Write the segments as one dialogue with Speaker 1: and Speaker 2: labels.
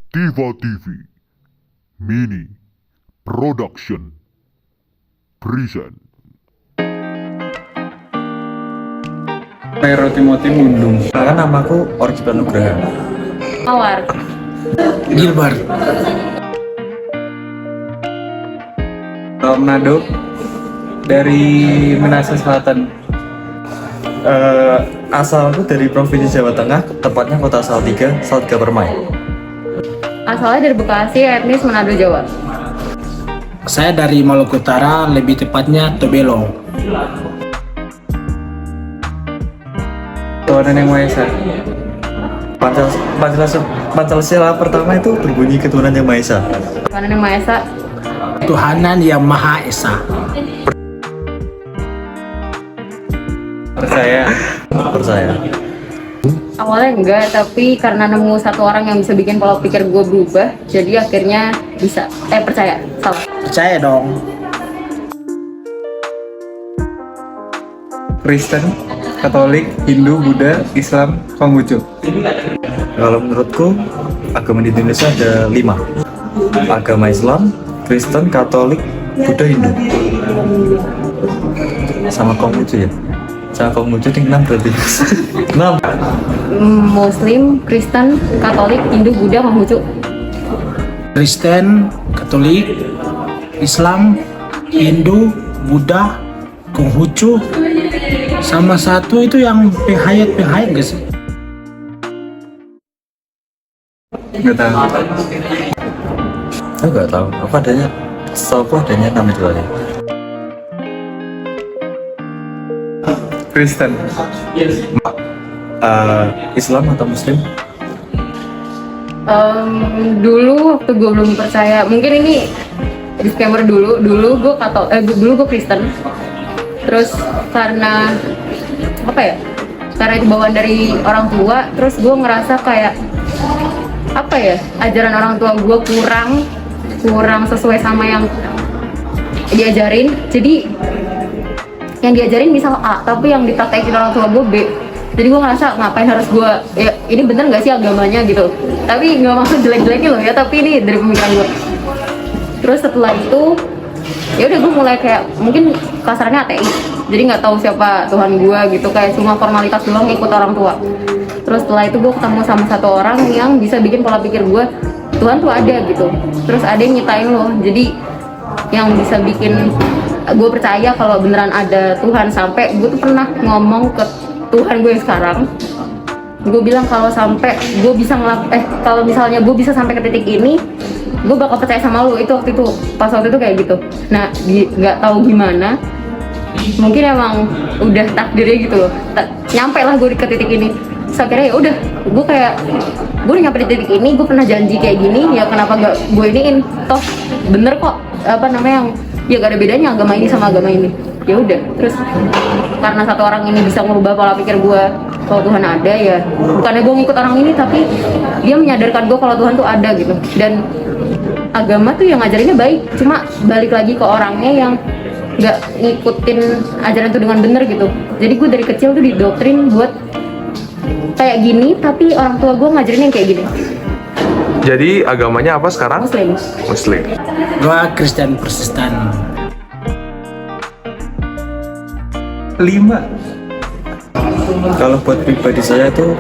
Speaker 1: Tiva TV Mini Production present.
Speaker 2: Kairo Timothy Mundung. Karena namaku Orchid Nugraha.
Speaker 3: Mawar.
Speaker 4: Gilbert.
Speaker 2: Manado dari Minahasa Selatan. Asalku dari Provinsi Jawa Tengah, tepatnya kota Salatiga, Salatiga Permai.
Speaker 3: Asalnya dari Bekasi, etnis Manado, Jawa.
Speaker 4: Saya dari Maluku Utara, lebih tepatnya Tobelo.
Speaker 2: Tuhan Yang Maha Esa. Pancasila pertama itu berbunyi ketuhanan Yang Maha Esa.
Speaker 3: Tuhan Yang Maha Esa.
Speaker 4: Tuhanan Yang Maha Esa.
Speaker 2: Percaya.
Speaker 3: Awalnya enggak, tapi karena nemu satu orang yang bisa bikin pola pikir gue berubah, jadi akhirnya bisa, percaya, salah.
Speaker 4: Percaya dong.
Speaker 2: Kristen, Katolik, Hindu, Buddha, Islam, Konghucu. Kalau menurutku, agama di Indonesia ada 5. Agama Islam, Kristen, Katolik, Buddha, Hindu. Sama Konghucu ya? Sama Konghucu tinggal 6 berarti. 6.
Speaker 3: Muslim, Kristen, Katolik, Hindu, Buddha, Konghucu.
Speaker 4: Kristen, Katolik, Islam, Hindu, Buddha, Konghucu, sama satu itu yang penghayat gak sih?
Speaker 2: Nggak tahu. Aku nggak tahu. Apa adanya? Setahu adanya 6 itu aja. Kristen. Islam atau Muslim?
Speaker 3: Dulu waktu gue belum percaya, mungkin ini disclaimer dulu gue dulu gue Kristen. Terus karena apa ya? Karena itu bawaan dari orang tua, terus gue ngerasa kayak apa ya? Ajaran orang tua gue kurang sesuai sama yang diajarin. Jadi yang diajarin misal A, tapi yang dipraktekin orang tua gue B. Jadi gue ngerasa ngapain harus gue, ya ini bener nggak sih agamanya gitu. Tapi nggak maksud jelek-jelekin loh ya, tapi ini dari pemikiran gue. Terus setelah itu ya udah gue mulai kayak mungkin kasarnya ateis, jadi nggak tahu siapa Tuhan gue gitu, kayak cuma formalitas doang ngikut orang tua. Terus setelah itu gue ketemu sama satu orang yang bisa bikin pola pikir gue Tuhan tuh ada gitu, terus ada yang nyitain lo, jadi yang bisa bikin gue percaya kalau beneran ada Tuhan. Sampai gue tuh pernah ngomong ke Tuhan gue yang sekarang, gue bilang kalau sampai gue bisa kalau misalnya gue bisa sampai ke titik ini, gue bakal percaya sama lu. Itu waktu itu kayak gitu. Nah nggak tahu gimana, mungkin emang udah takdirnya gitu loh, nyampe lah gue ke titik ini. Terus akhirnya ya udah, gue udah nyampe di titik ini, gue pernah janji kayak gini, ya kenapa gak gue iniin, toh bener kok yang ya gak ada bedanya agama ini sama agama ini. Ya udah, terus karena satu orang ini bisa merubah pola pikir gue kalau Tuhan ada, ya bukannya gue ngikut orang ini, tapi dia menyadarkan gue kalau Tuhan tuh ada gitu. Dan agama tuh yang ngajarinnya baik, cuma balik lagi ke orangnya yang nggak ngikutin ajaran itu dengan bener gitu. Jadi gue dari kecil tuh didoktrin buat kayak gini, tapi orang tua gue ngajarin yang kayak gini.
Speaker 5: Jadi agamanya apa sekarang?
Speaker 3: Muslim.
Speaker 4: Gua Kristen Protestan.
Speaker 2: 5. Kalau buat pribadi saya itu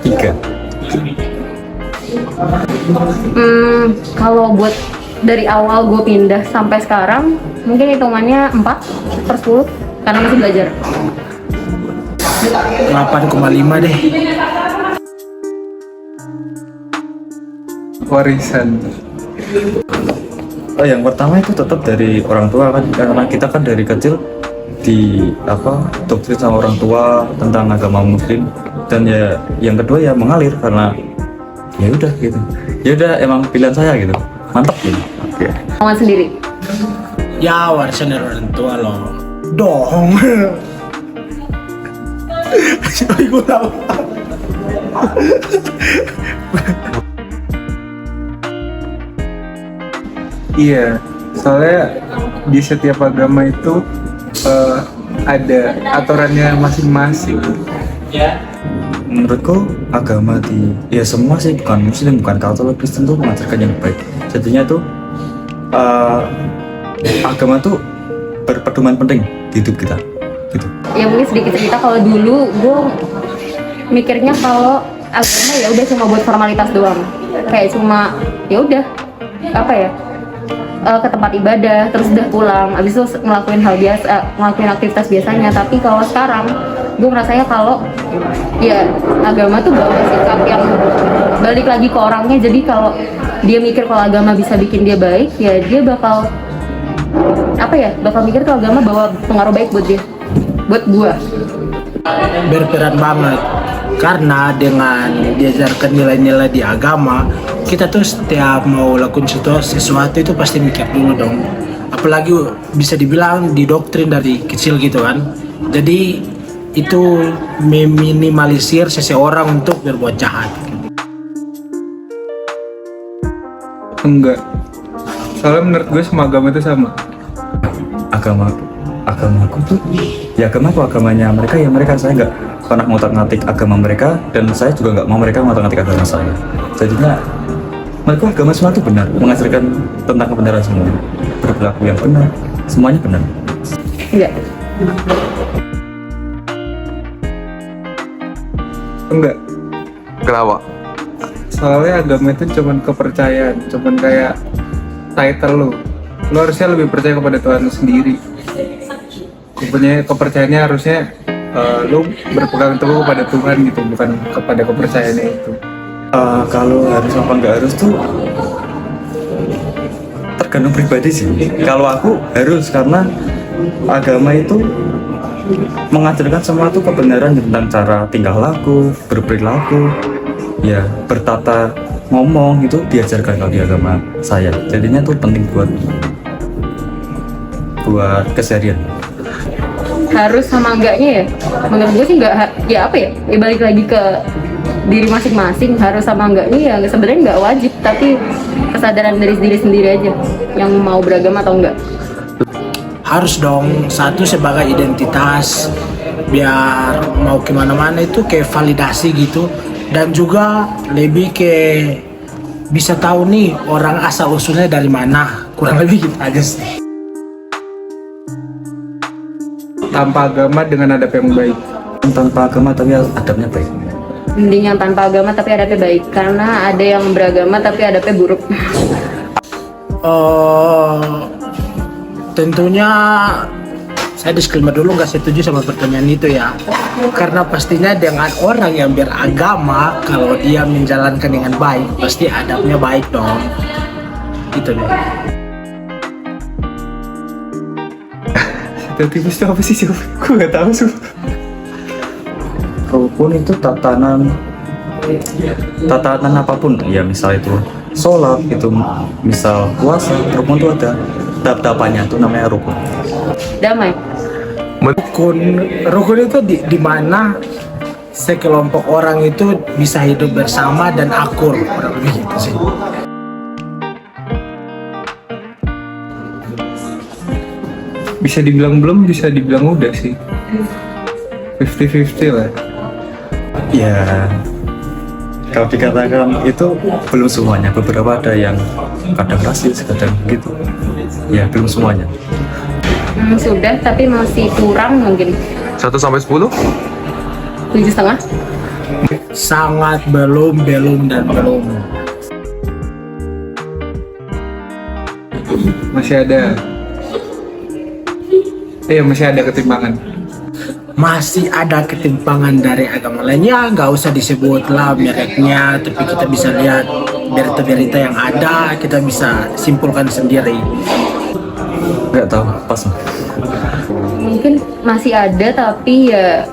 Speaker 2: 3.
Speaker 3: Kalau buat dari awal gue pindah sampai sekarang, mungkin hitungannya 4/10 karena masih belajar.
Speaker 4: 8,5 deh.
Speaker 2: Warisan. Yang pertama itu tetap dari orang tua kan, karena kita kan dari kecil doktrin sama orang tua tentang agama Muslim. Dan ya yang kedua ya mengalir karena ya udah gitu. Ya udah emang pilihan saya gitu. Mantap gitu. Oke.
Speaker 3: Omongan sendiri.
Speaker 4: Ya warisan dari orang tua loh. Dong. Gue tahu.
Speaker 2: Iya, soalnya di setiap agama itu ada aturannya masing-masing. Menurutku agama di ya semua sih, bukan Muslim, bukan Katolik, Kristen tuh mengajarkan yang baik. Jadinya tuh agama tuh berpedoman penting di hidup kita gitu.
Speaker 3: Ya mungkin sedikit cerita, kalau dulu gue mikirnya kalau agama ya udah cuma buat formalitas doang, kayak cuma ya udah apa ya, ke tempat ibadah terus udah pulang, abis itu ngelakuin hal biasa, ngelakuin aktivitas biasanya. Tapi kalau sekarang gue merasanya kalau ya agama tuh bawa sikap yang balik lagi ke orangnya. Jadi kalau dia mikir kalau agama bisa bikin dia baik, ya dia bakal apa ya, bakal mikir tuh agama bawa pengaruh baik buat dia, buat gua.
Speaker 4: Berperan banget, karena dengan diajarkan nilai-nilai di agama, kita tuh setiap mau lakukan sesuatu itu pasti mikir dulu dong. Apalagi bisa dibilang didoktrin dari kecil gitu kan. Jadi itu meminimalisir seseorang untuk berbuat jahat.
Speaker 2: Enggak, soalnya menurut gue semua agama itu sama. Agamaku tuh ya agamanya mereka ya mereka. Saya nggak pernah ngotak-ngatik agama mereka, dan saya juga nggak mau mereka ngotak-ngatik agama saya. Jadinya mereka agama semua itu benar, mengajarkan tentang kebenaran semua, berperilaku yang benar, semuanya benar.
Speaker 3: Enggak.
Speaker 2: Enggak,
Speaker 5: Kenapa?
Speaker 2: soalnya agama itu cuman kepercayaan, cuman kayak title lo harusnya lebih percaya kepada Tuhan lu sendiri. Kepercayaannya harusnya lo berpegang teguh kepada Tuhan gitu, bukan kepada kepercayaannya itu. Kalau harus apa nggak harus tuh tergantung pribadi sih. Kalau aku harus, karena agama itu mengajarkan semua tuh kebenaran tentang cara tingkah laku, berperilaku, ya bertata ngomong, itu diajarkan kalau di agama saya. Jadinya tuh penting buat keseharian.
Speaker 3: Harus sama enggaknya ya, menurut gue sih enggak, ya apa ya, ya balik lagi ke diri masing-masing. Harus sama enggaknya ya sebenarnya enggak wajib, tapi kesadaran dari diri sendiri aja yang mau beragama atau enggak.
Speaker 4: Harus dong, satu sebagai identitas, biar mau kemana-mana itu kayak validasi gitu. Dan juga lebih ke bisa tahu nih orang asal usulnya dari mana, kurang lebih gitu aja sih.
Speaker 2: Tanpa agama dengan adab yang baik. Tanpa agama tapi adabnya baik.
Speaker 3: Mending yang tanpa agama tapi adabnya baik, karena ada yang beragama tapi adabnya buruk.
Speaker 4: Tentunya saya disclaimer dulu, nggak setuju sama pertanyaan itu ya, karena pastinya dengan orang yang beragama, kalau dia menjalankan dengan baik pasti adabnya baik dong, gitu deh.
Speaker 2: Sensitivitas itu apa sih? Gue nggak tahu sih. Rukun itu tatanan apapun ya, misal itu sholat, itu misal puasa, rukun itu ada tahap-tahapannya, itu namanya rukun.
Speaker 3: Damai.
Speaker 4: Rukun itu di mana sekelompok orang itu bisa hidup bersama dan akur, kurang lebih gitu sih.
Speaker 2: Bisa dibilang belum, bisa dibilang udah sih. 50-50 lah. Ya, kalau dikatakan itu belum semuanya. Beberapa ada yang kadang rasis, kadang gitu. Ya, belum semuanya.
Speaker 3: Sudah, tapi masih kurang mungkin
Speaker 5: 1 sampai 10?
Speaker 3: 7,5.
Speaker 4: Sangat belum dan belum.
Speaker 2: Masih ada. Iya, masih ada ketimpangan.
Speaker 4: Masih ada ketimpangan dari agama lainnya, nggak usah disebut lah mereknya, tapi kita bisa lihat berita-berita yang ada, kita bisa simpulkan sendiri.
Speaker 2: Nggak tahu, pas.
Speaker 3: Mungkin masih ada, tapi ya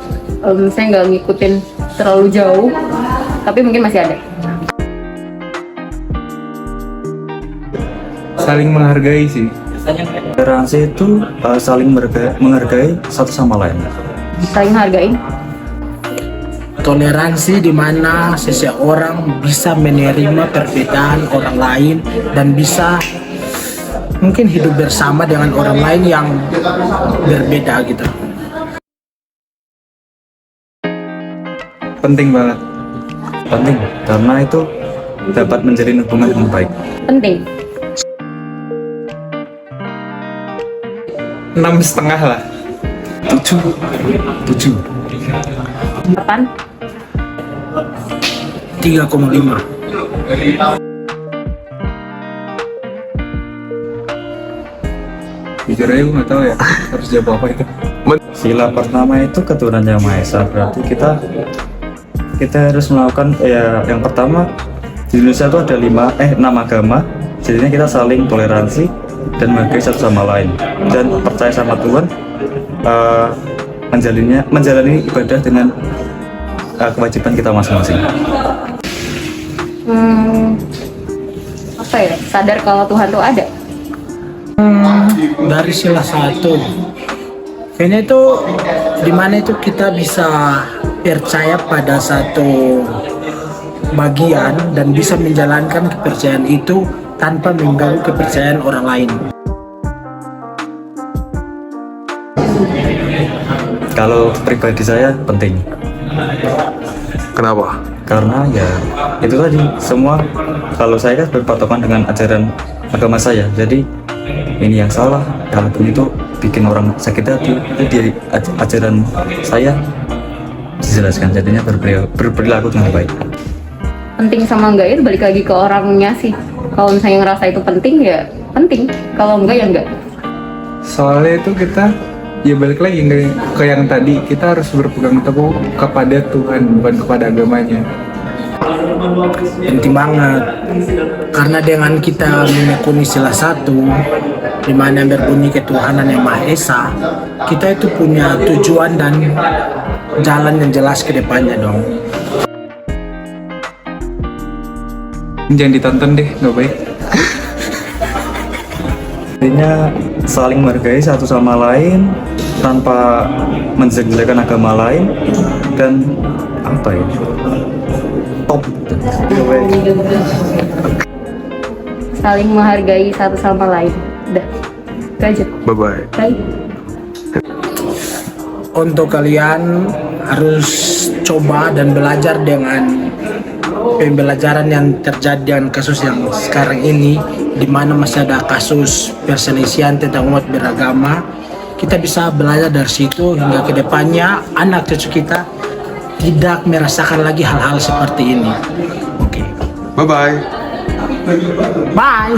Speaker 3: saya nggak ngikutin terlalu jauh, tapi mungkin masih ada.
Speaker 2: Saling menghargai sih. Toleransi itu saling menghargai satu sama lain.
Speaker 3: Saling hargain.
Speaker 4: Toleransi di mana seseorang bisa menerima perbedaan orang lain dan bisa mungkin hidup bersama dengan orang lain yang berbeda gitu.
Speaker 2: Penting banget. Penting, karena itu dapat menjalin hubungan dengan baik.
Speaker 3: Penting.
Speaker 6: 6,5 lah.
Speaker 2: 7.
Speaker 3: 8.
Speaker 4: 3,5.
Speaker 6: Jujur aja gue nggak tahu ya harus jawab apa itu.
Speaker 2: Sila pertama itu keturunan Yang Maha Esa, berarti kita harus melakukan ya, yang pertama di Indonesia itu ada 6 agama, jadinya kita saling toleransi dan menghargai satu sama lain dan percaya sama Tuhan, menjalani ibadah dengan kewajiban kita masing-masing.
Speaker 3: Apa ya? Sadar kalau Tuhan tuh ada.
Speaker 4: Dari sila 1 kayaknya itu dimana itu kita bisa percaya pada satu bagian dan bisa menjalankan kepercayaan itu tanpa mengganggu kepercayaan orang lain.
Speaker 2: Kalau pribadi saya penting,
Speaker 5: Kenapa?
Speaker 2: karena ya itu tadi semua, kalau saya kan berpatokan dengan ajaran agama saya, jadi ini yang salah, kalaupun itu bikin orang sakit hati, itu di ajaran saya dijelaskan, jadinya berperilaku dengan baik.
Speaker 3: Penting sama enggak itu balik lagi ke orangnya sih. Kalau misalnya ngerasa itu penting ya penting, kalau enggak ya enggak.
Speaker 6: Soalnya itu kita ya balik lagi ke yang tadi, kita harus berpegang teguh kepada Tuhan bukan kepada agamanya.
Speaker 4: Penting banget karena dengan kita menekuni sila 1 di mana berbunyi ketuhanan Yang Maha Esa, kita itu punya tujuan dan jalan yang jelas ke depannya dong.
Speaker 6: Jangan ditonton deh, nggak baik.
Speaker 2: Intinya saling menghargai satu sama lain tanpa menjelek-jelekan agama lain, dan apa ya, top.
Speaker 3: Saling menghargai satu sama lain. Udah. Itu aja.
Speaker 5: Bye-bye.
Speaker 3: Bye.
Speaker 4: Untuk kalian harus coba dan belajar dengan pembelajaran yang terjadi dengan kasus yang sekarang ini, di mana masih ada kasus perselisihan tentang umat beragama. Kita bisa belajar dari situ hingga ke depannya anak cucu kita tidak merasakan lagi hal-hal seperti ini. Oke.
Speaker 5: Bye-bye.
Speaker 4: Bye.